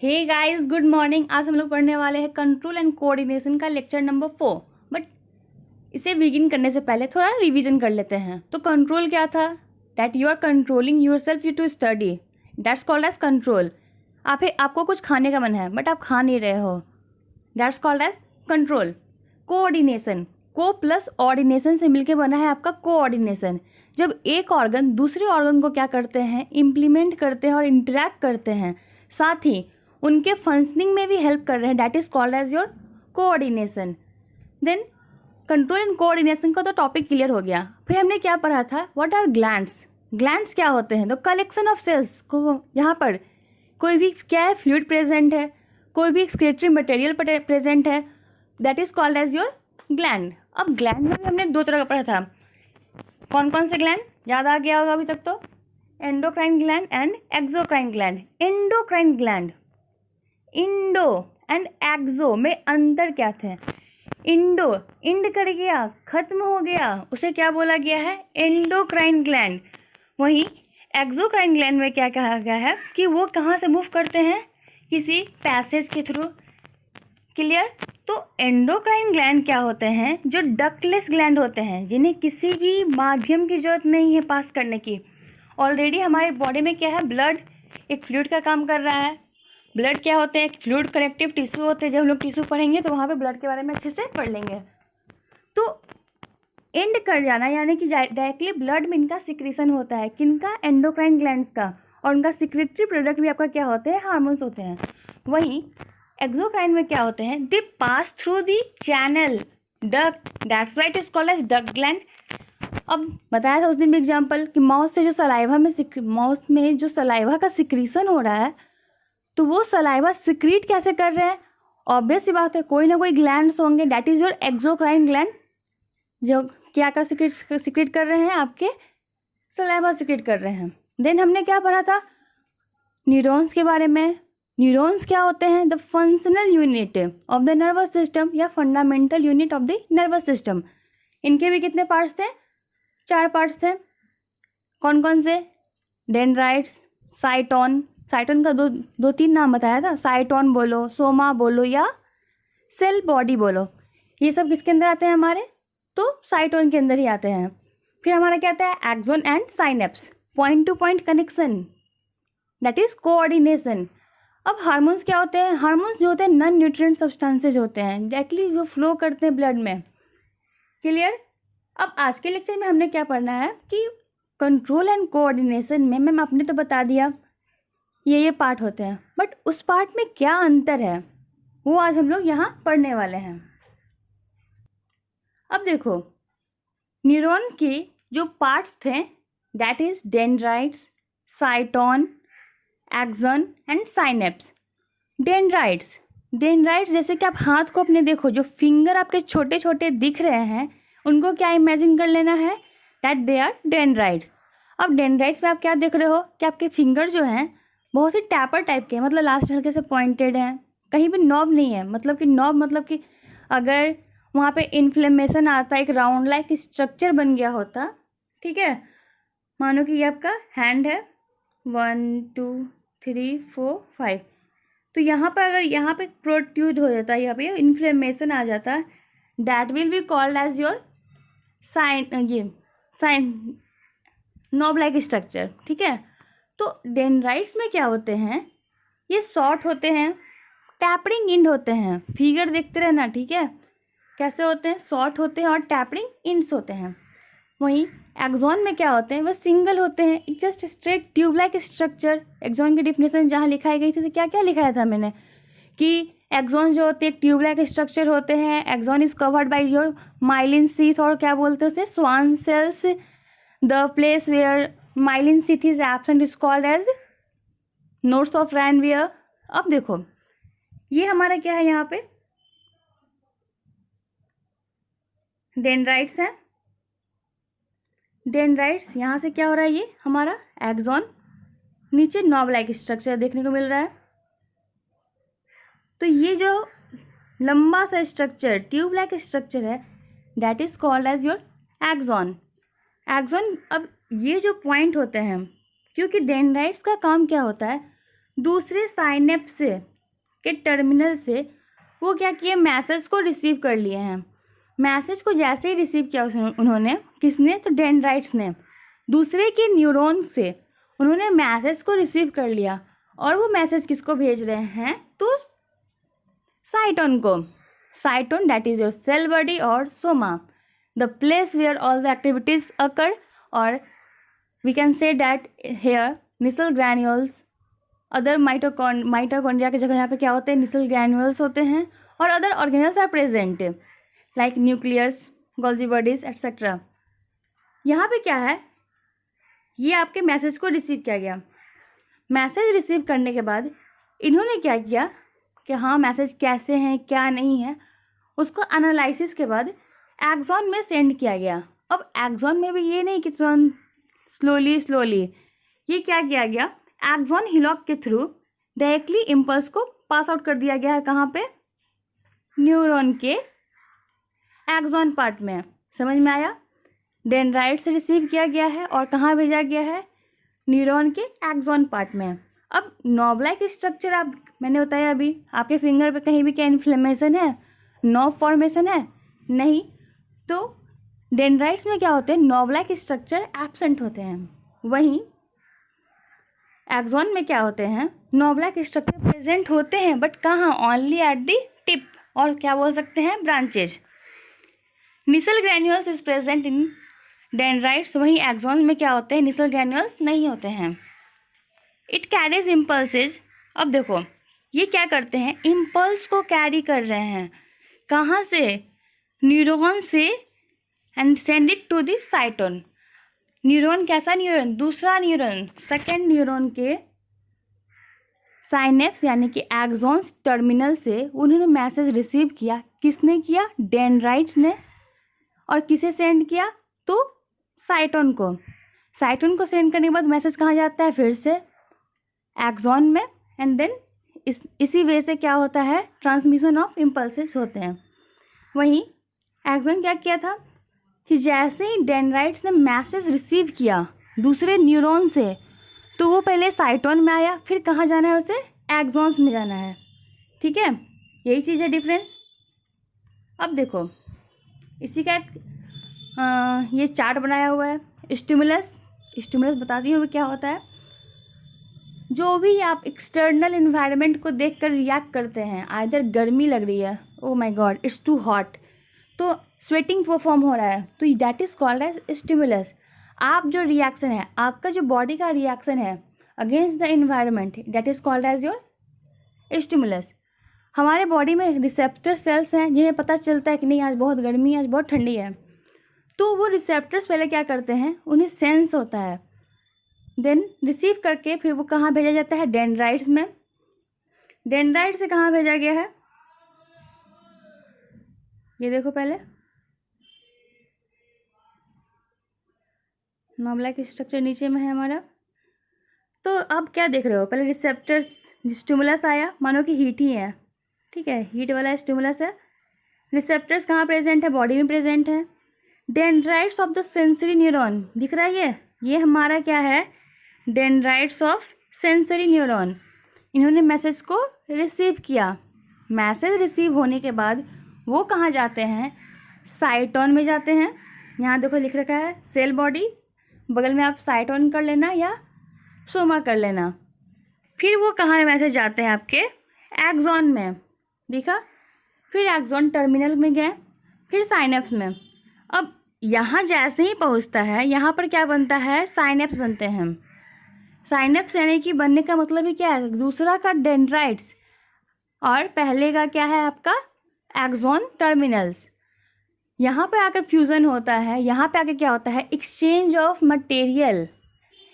Hey guys, good morning. आज हम लोग पढ़ने वाले हैं कंट्रोल एंड कोऑर्डिनेशन का लेक्चर नंबर 4। बट इसे बिगिन करने से पहले थोड़ा रिवीजन कर लेते हैं। तो कंट्रोल क्या था? That you are controlling yourself you to study, that's called as control. आपको कुछ खाने का मन है बट आप खा नहीं रहे हो, that's called as control. Coordination, co plus ordination से मिलके बना है आपका कोऑर्डिनेशन। जब एक ऑर्गन दूसरे ऑर्गन को क्या करते हैं, इम्प्लीमेंट करते हैं और इंटरेक्ट करते हैं, साथ ही उनके फंक्शनिंग में भी हेल्प कर रहे हैं, that is called as your coordination. Then control and coordination का तो टॉपिक क्लियर हो गया। फिर हमने क्या पढ़ा था, व्हाट आर ग्लैंड्स। ग्लैंड्स क्या होते हैं? तो कलेक्शन ऑफ सेल्स को, यहाँ पर कोई भी क्या है, फ्लूइड प्रेजेंट है, कोई भी एक्सक्रीटरी मटेरियल प्रेजेंट है, that is called as your gland. अब ग्लैंड में भी हमने दो तरह का पढ़ा था। कौन कौन से ग्लैंड याद आ गया होगा अभी तक? तो endocrine gland and exocrine gland. Endocrine gland, endo and exo में अंतर क्या थे? इंडो, इंड कर गया, खत्म हो गया, उसे क्या बोला गया है? Endocrine gland. वहीं एक्सोक्राइन ग्लैंड में क्या कहा गया है कि वो कहाँ से मूव करते हैं? किसी पैसेज के थ्रू। क्लियर? तो एंडोक्राइन ग्लैंड क्या होते हैं? जो डक्टलेस ग्लैंड होते हैं, जिन्हें किसी भी माध्यम की जरूरत नहीं है पास करने की। ऑलरेडी हमारे बॉडी में क्या है, ब्लड एक फ्लूइड का काम कर रहा है। ब्लड क्या होते हैं? फ्लूइड कनेक्टिव टिश्यू होते हैं। जब हम लोग टिश्यू पढ़ेंगे तो वहाँ पे ब्लड के बारे में अच्छे से पढ़ लेंगे। तो एंड कर जाना यानी कि डायरेक्टली ब्लड में इनका सिक्रीशन होता है, किनका? एंडोक्राइन ग्लैंड्स का। और उनका सिक्रेटरी प्रोडक्ट भी आपका क्या होते हैं? हार्मोन्स होते हैं। वहीं एक्सोक्राइन में क्या होते हैं? They pass through the channel duct, that's why it is called as duct gland. अब बताया था उस दिन भी एग्जाम्पल कि माउस से जो सलाइवा में माउस में जो सलाइवा का सिक्रीशन हो रहा है, तो वो सलाइवा सिक्रीट कैसे कर रहे हैं? ऑब्वियस सी बात है, कोई ना कोई ग्लैंड्स होंगे, that is your exocrine gland, जो क्या कर सिक्रीट कर रहे हैं? आपके सलाइवा सिक्रीट कर रहे हैं। देन हमने क्या पढ़ा था? न्यूरॉन्स के बारे में। न्यूरॉन्स क्या होते हैं? The functional unit of the nervous system या fundamental unit of the nervous system. इनके भी कितने पार्ट्स थे? 4 पार्ट्स थे। कौन कौन से? डेंड्राइट्स, साइटोन। साइटोन का दो तीन नाम बताया था, साइटोन बोलो, सोमा बोलो या सेल बॉडी बोलो। ये सब किसके अंदर आते हैं हमारे? तो साइटोन के अंदर ही आते हैं। फिर हमारा क्या आता है? Axon and synapse, point to point connection, that is coordination. अब हार्मोन्स क्या होते हैं? हार्मोन्स जो होते हैं नॉन न्यूट्रिएंट सब्सटेंसेज होते हैं, डायरेक्टली जो फ्लो करते हैं ब्लड में। क्लियर? अब आज के लेक्चर में हमने क्या पढ़ना है कि कंट्रोल एंड कोऑर्डिनेशन में मैम आपने तो बता दिया ये पार्ट होते हैं, बट उस पार्ट में क्या अंतर है वो आज हम लोग यहाँ पढ़ने वाले हैं। अब देखो, न्यूरॉन के जो पार्ट्स थे, that is dendrites, cyton, axon and synapse. Dendrites जैसे कि आप हाथ को अपने देखो, जो फिंगर आपके छोटे छोटे दिख रहे हैं, उनको क्या इमेजिन कर लेना है? That they are dendrites. अब डेंड्राइट्स में आप क्या देख रहे हो कि आपके फिंगर जो हैं बहुत ही टैपर टाइप के हैं, मतलब लास्ट हल्के से पॉइंटेड हैं, कहीं भी नॉब नहीं है। मतलब कि नॉब मतलब कि अगर वहाँ पे इन्फ्लेमेशन आता, एक राउंड लाइक स्ट्रक्चर बन गया होता, ठीक है। मानो कि ये आपका हैंड है, 1 2 3 4 5, तो यहाँ पर अगर यहाँ पे प्रोट्यूड हो जाता है, यहाँ पे इन्फ्लेमेशन आ जाता है, that will be called as your sign knob like structure, ठीक है। तो डेंड्राइट्स में क्या होते हैं? ये शॉर्ट होते हैं, टैपरिंग इंड होते हैं। फिगर देखते रहना, ठीक है, कैसे होते हैं? शॉर्ट होते हैं और टैपरिंग इंड्स होते हैं। वहीं एक्सोन में क्या होते हैं? वो सिंगल होते हैं, just straight tube like structure. Axon की डिफिनेशन जहाँ लिखाई गई थी तो क्या क्या लिखाया था मैंने कि एक्सोन जो होते हैं एक ट्यूब लाइक स्ट्रक्चर होते हैं। Axon is covered by your myelin sheath, और क्या बोलते हैं उसे? Schwann cells. The place where myelin sheath is absent is called as nodes of Ranvier. अब देखो, ये हमारा क्या है? यहाँ पे डेंड्राइट्स हैं। डेंड्राइट्स यहाँ से क्या हो रहा है? ये हमारा एक्सोन, नीचे नॉब लाइक स्ट्रक्चर देखने को मिल रहा है। तो ये जो लंबा सा स्ट्रक्चर, ट्यूब लाइक स्ट्रक्चर है, that is called as your axon. Axon, अब ये जो पॉइंट होते हैं, क्योंकि डेंड्राइट्स का काम क्या होता है? दूसरे साइनेप्स के टर्मिनल से वो क्या किए, मैसेज को रिसीव कर लिए हैं। मैसेज को जैसे ही रिसीव किया उन्होंने, किसने, तो डेंड्राइट्स ने, दूसरे के न्यूरॉन से उन्होंने मैसेज को रिसीव कर लिया। और वो मैसेज किसको भेज रहे हैं, तो साइटोन को। Cyton that is your cell body और soma, the place where all the activities occur, और we can say that here Nissl granules, other mitochondria की जगह यहाँ पे क्या होते हैं, निसल ग्रैन्यूल्स होते हैं, और other organelles are present like nucleus, Golgi bodies etcetera. यहाँ पे क्या है, ये आपके मैसेज को रिसीव किया गया। मैसेज रिसीव करने के बाद इन्होंने क्या किया कि हाँ मैसेज कैसे हैं क्या नहीं है, उसको एनालिसिस के बाद एक्सॉन में सेंड किया गया। अब एक्सॉन में भी ये नहीं कि तुरंत स्लोली, ये क्या किया गया, एक्सॉन हिलॉक के थ्रू डायरेक्टली इम्पल्स को पास आउट कर दिया गया है। कहाँ पे, न्यूरॉन के एक्सॉन पार्ट में। समझ में आया, डेंड्राइट से रिसीव किया गया है और कहाँ भेजा गया है, न्यूरॉन के एक्सॉन पार्ट में। अब नॉब लाइक स्ट्रक्चर आप, मैंने बताया अभी, आपके फिंगर पे कहीं भी क्या इन्फ्लेमेशन है, नॉब फॉर्मेशन है, नहीं, तो डेंड्राइट्स में क्या होते हैं, नॉब लाइक स्ट्रक्चर एब्सेंट होते हैं। वहीं एक्सॉन में क्या होते हैं, नॉब लाइक स्ट्रक्चर प्रेजेंट होते हैं, बट कहाँ, ओनली एट द टिप, और क्या बोल सकते हैं, branches. Nissl granules is present in dendrites, वहीं एक्सॉन में क्या होते हैं, निसल ग्रैन्यूल्स नहीं होते हैं। It carries impulses. अब देखो ये क्या करते हैं, इम्पल्स को कैरी कर रहे हैं, कहाँ से, न्यूरॉन से, and send it to the cyton. Neuron कैसा न्यूरॉन, दूसरा न्यूरॉन, सेकेंड न्यूरॉन के साइनेप्स यानी कि एक्सॉन्स टर्मिनल से उन्होंने मैसेज रिसीव किया। किसने किया, डेंड्राइट्स ने। और किसे सेंड किया, तो साइटोन को। साइटोन को सेंड करने के बाद मैसेज कहाँ जाता है, फिर से एक्सॉन में, एंड देन इसी वे से क्या होता है, ट्रांसमिशन ऑफ इम्पल्सेस होते हैं। वहीं एक्सॉन क्या किया था कि जैसे ही डेंड्राइट्स ने मैसेज रिसीव किया दूसरे न्यूरॉन से, तो वो पहले साइटोन में आया, फिर कहाँ जाना है उसे, एक्सॉन्स में जाना है। ठीक है, यही चीज़ है डिफरेंस। अब देखो इसी का एक ये चार्ट बनाया हुआ है। स्टिमुलस बताती हूँ क्या होता है। जो भी आप एक्सटर्नल इन्वायरमेंट को देखकर रिएक्ट करते हैं, आइदर गर्मी लग रही है, oh my god it's too hot, तो स्वेटिंग परफॉर्म हो रहा है, तो that is called as stimulus. आप जो रिएक्शन है, आपका जो बॉडी का रिएक्शन है against the environment, that is called as your stimulus. हमारे बॉडी में रिसेप्टर सेल्स हैं जिन्हें पता चलता है कि नहीं आज बहुत गर्मी है, आज बहुत ठंडी है, तो वो रिसेप्टर्स पहले क्या करते हैं, उन्हें सेंस होता है, देन रिसीव करके फिर वो कहाँ भेजा जाता है, डेंड्राइट्स में। डेंड्राइट से कहाँ भेजा गया है, ये देखो पहले नॉब-लाइक स्ट्रक्चर नीचे में है हमारा। तो अब क्या देख रहे हो, पहले रिसेप्टर्स, स्टिमुलस आया, मानो कि हीट ही है, ठीक है, हीट वाला स्टिमुलस है। रिसेप्टर्स कहाँ प्रेजेंट है, बॉडी में प्रेजेंट है। Dendrites of the sensory neuron दिख रहा है, ये हमारा क्या है, डेंड्राइट्स ऑफ सेंसरी न्यूरॉन। इन्होंने मैसेज को रिसीव किया। मैसेज रिसीव होने के बाद वो कहाँ जाते हैं, साइटोन में जाते हैं। यहाँ देखो लिख रखा है सेल बॉडी, बगल में आप साइटोन कर लेना या सोमा कर लेना। फिर वो कहाँ मैसेज जाते हैं, आपके एक्सॉन में, देखा, फिर एक्सॉन टर्मिनल में गए, फिर साइनेप्स में। अब यहाँ जैसे ही पहुँचता है, यहाँ पर क्या बनता है, साइनेप्स बनते हैं। साइनेप्स यानी कि बनने का मतलब ही क्या है, दूसरा का डेंड्राइट्स और पहले का क्या है आपका एक्सॉन टर्मिनल्स। यहाँ पे आकर फ्यूज़न होता है, यहाँ पे आकर क्या होता है, एक्सचेंज ऑफ मटेरियल,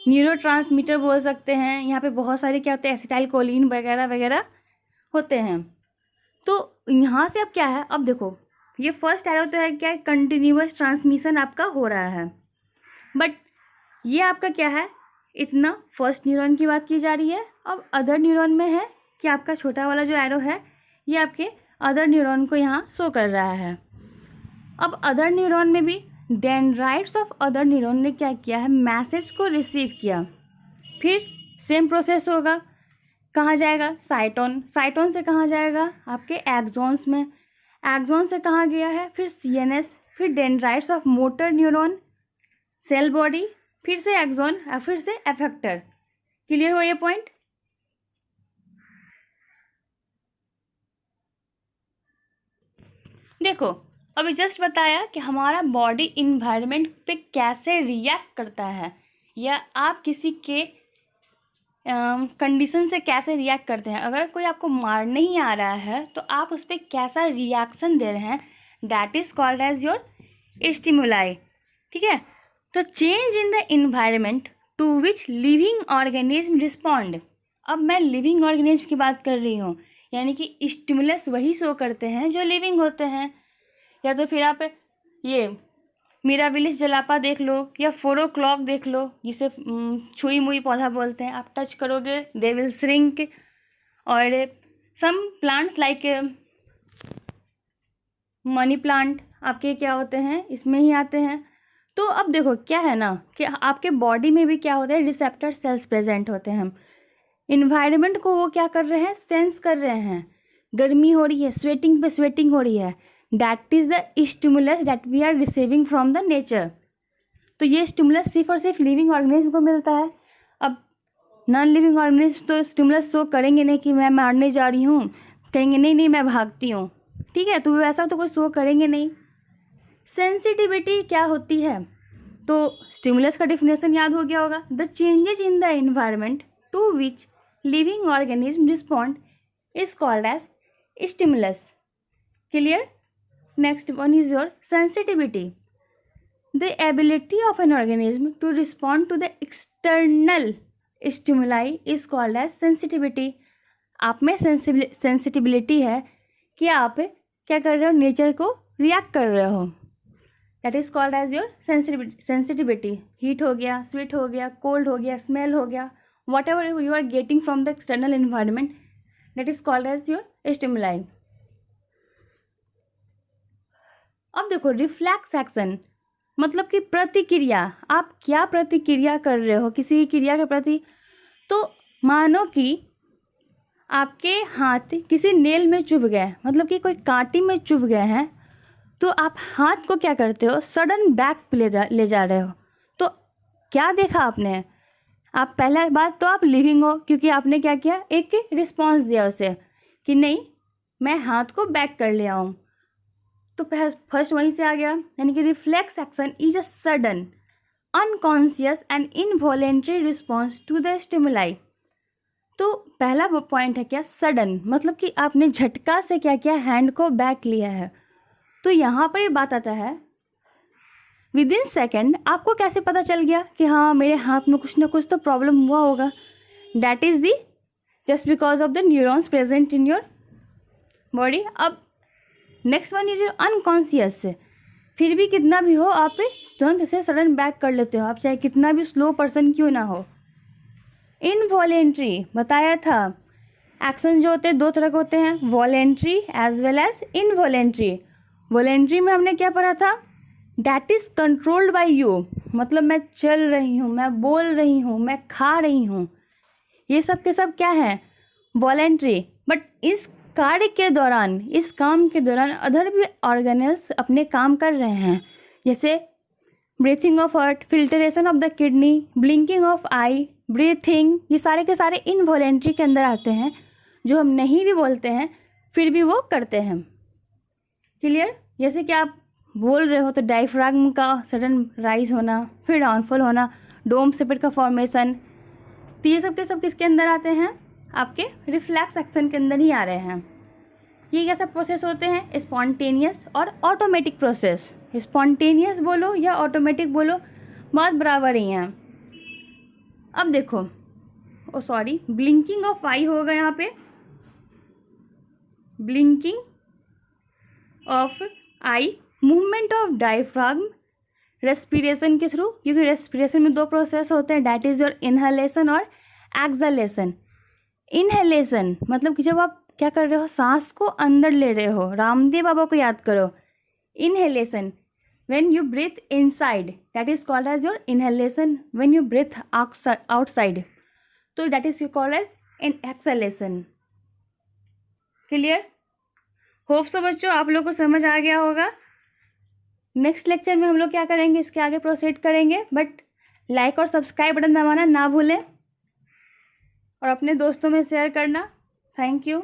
न्यूरोट्रांसमीटर बोल सकते हैं। यहाँ पे बहुत सारे क्या होते हैं, एसिटाइलकोलिन वगैरह वगैरह होते हैं। तो यहाँ से अब क्या है, अब देखो ये फर्स्ट एरो तो है क्या, कंटिन्यूअस ट्रांसमिशन आपका हो रहा है, बट ये आपका क्या है, इतना फर्स्ट न्यूरॉन की बात की जा रही है। अब अदर न्यूरॉन में है कि आपका छोटा वाला जो एरो है ये आपके अदर न्यूरॉन को यहाँ शो कर रहा है। अब अदर न्यूरॉन में भी डेंड्राइट्स ऑफ अदर न्यूरॉन ने क्या किया है, मैसेज को रिसीव किया। फिर सेम प्रोसेस होगा, कहाँ जाएगा? साइटोन, साइटोन से कहाँ जाएगा? आपके एक्सॉन्स में, एक्सॉन से कहाँ गया है? फिर सीएनएस, फिर dendrites of motor neuron, cell body, फिर से एक्सॉन और फिर से एफेक्टर। क्लियर हो ये पॉइंट? देखो अभी जस्ट बताया कि हमारा बॉडी इन्वायरमेंट पे कैसे रिएक्ट करता है, या आप किसी के कंडीशन से कैसे रिएक्ट करते हैं। अगर कोई आपको मारने ही आ रहा है तो आप उस पर कैसा रिएक्शन दे रहे हैं, that is called as your stimuli. ठीक है, तो change in the environment to which living organism respond. अब मैं लिविंग ऑर्गेनिज्म की बात कर रही हूँ, यानी कि स्टिमुलस वही शो करते हैं जो लिविंग होते हैं। या तो फिर आप ये मिराबिलिस जलापा देख लो, या 4 o'clock देख लो, जिसे छुई मुई पौधा बोलते हैं। आप टच करोगे दे विल श्रिंक। और some plants like money plant आपके क्या होते हैं, इसमें ही आते हैं। तो अब देखो क्या है ना कि आपके बॉडी में भी क्या होता है, रिसेप्टर सेल्स प्रेजेंट होते हैं। इन्वायरमेंट को वो क्या कर रहे हैं, सेंस कर रहे हैं। गर्मी हो रही है, स्वेटिंग पे स्वेटिंग हो रही है, that is the stimulus that we are receiving from the nature. तो ये स्टिमुलस सिर्फ और सिर्फ लिविंग ऑर्गेनिज्म को मिलता है। अब नॉन लिविंग ऑर्गेनिज्म तो स्टिमुलस शो करेंगे नहीं कि मैं मारने जा रही हूँ, कहेंगे नहीं नहीं मैं भागती हूँ। ठीक है, तो वैसा तो कोई शो करेंगे नहीं। सेंसिटिविटी क्या होती है, तो स्टिमुलस का डेफिनेशन याद हो गया होगा, the changes in the environment to which living organism respond is called as stimulus. Clear? Next one is your sensitivity, the ability of an organism to respond to the external stimuli is called as sensitivity. आप में सेंसिटिबिलिटी है कि आप क्या कर रहे हो, nature को रिएक्ट कर रहे हो, that is called as your sensitivity. Heat हो गया, स्वीट हो गया, कोल्ड हो गया, स्मेल हो गया, whatever you are getting from the external environment, that is called as your stimuli. अब देखो रिफ्लेक्स एक्शन मतलब कि प्रतिक्रिया, आप क्या प्रतिक्रिया कर रहे हो किसी क्रिया के प्रति। तो मानो कि आपके हाथ किसी नेल में चुभ गए, मतलब कि कोई कांटी में चुभ गए हैं, तो आप हाथ को क्या करते हो, सडन बैक ले जा रहे हो। तो क्या देखा आपने, आप पहला बात तो आप लिविंग हो, क्योंकि आपने क्या किया, एक रिस्पॉन्स दिया उसे कि नहीं मैं हाथ को बैक कर लिया हूँ। तो फर्स्ट वहीं से आ गया, यानी कि reflex action is a sudden unconscious and involuntary response to the stimuli. तो पहला पॉइंट है क्या, सडन, मतलब कि आपने झटका से क्या किया, हैंड को बैक लिया है। तो यहाँ पर ये बात आता है विद इन सेकेंड आपको कैसे पता चल गया कि हाँ मेरे हाथ में कुछ ना कुछ तो प्रॉब्लम हुआ होगा, that is the just because of the neurons present in your body. अब next one is your unconscious, फिर भी कितना भी हो आप तुरंत इसे सडन बैक कर लेते हो, आप चाहे कितना भी स्लो पर्सन क्यों ना हो। इनवॉलेंट्री बताया था, एक्शन जो होते हैं 2 तरह के होते हैं, voluntary as well as involuntary. Voluntary में हमने क्या पढ़ा था, that is controlled by you, मतलब मैं चल रही हूँ, मैं बोल रही हूँ, मैं खा रही हूँ, ये सब के सब क्या है, वॉलेंट्री। बट इस कार्य के दौरान, इस काम के दौरान अदर भी ऑर्गेनल्स अपने काम कर रहे हैं, जैसे breathing of heart, filtration of the kidney, blinking of I, breathing, ये सारे के सारे इनवॉलेंट्री के अंदर आते हैं, जो हम नहीं भी बोलते हैं फिर भी वो करते हैं। क्लियर? जैसे कि आप बोल रहे हो तो डायफ्राग्म का सडन राइज होना, फिर डाउनफॉल होना, डोम सेपेट का फॉर्मेशन, तो ये सब के सब किसके अंदर आते हैं, आपके रिफ्लेक्स एक्शन के अंदर ही आ रहे हैं। ये कैसा प्रोसेस होते हैं, स्पॉन्टेनियस और ऑटोमेटिक प्रोसेस। स्पॉन्टेनियस बोलो या ऑटोमेटिक बोलो, बात बराबर ही हैं। अब देखो, oh sorry, blinking of eye होगा यहाँ पे, blinking of eye, movement of diaphragm, respiration के थ्रू, क्योंकि रेस्पिरेशन में 2 प्रोसेस होते हैं, डैट इज योर इनहेलेशन और एक्सहेलेशन। इनहेलेशन मतलब कि जब आप क्या कर रहे हो, सांस को अंदर ले रहे हो, रामदेव बाबा को याद करो। Inhalation when you breathe inside, that is called as your inhalation. When you breathe outside, तो that is called as in exhalation. Clear? Hope so बच्चों आप लोग को समझ आ गया होगा। नेक्स्ट लेक्चर में हम लोग क्या करेंगे, इसके आगे प्रोसीड करेंगे, बट लाइक और सब्सक्राइब बटन दबाना ना भूलें और अपने दोस्तों में शेयर करना। Thank you.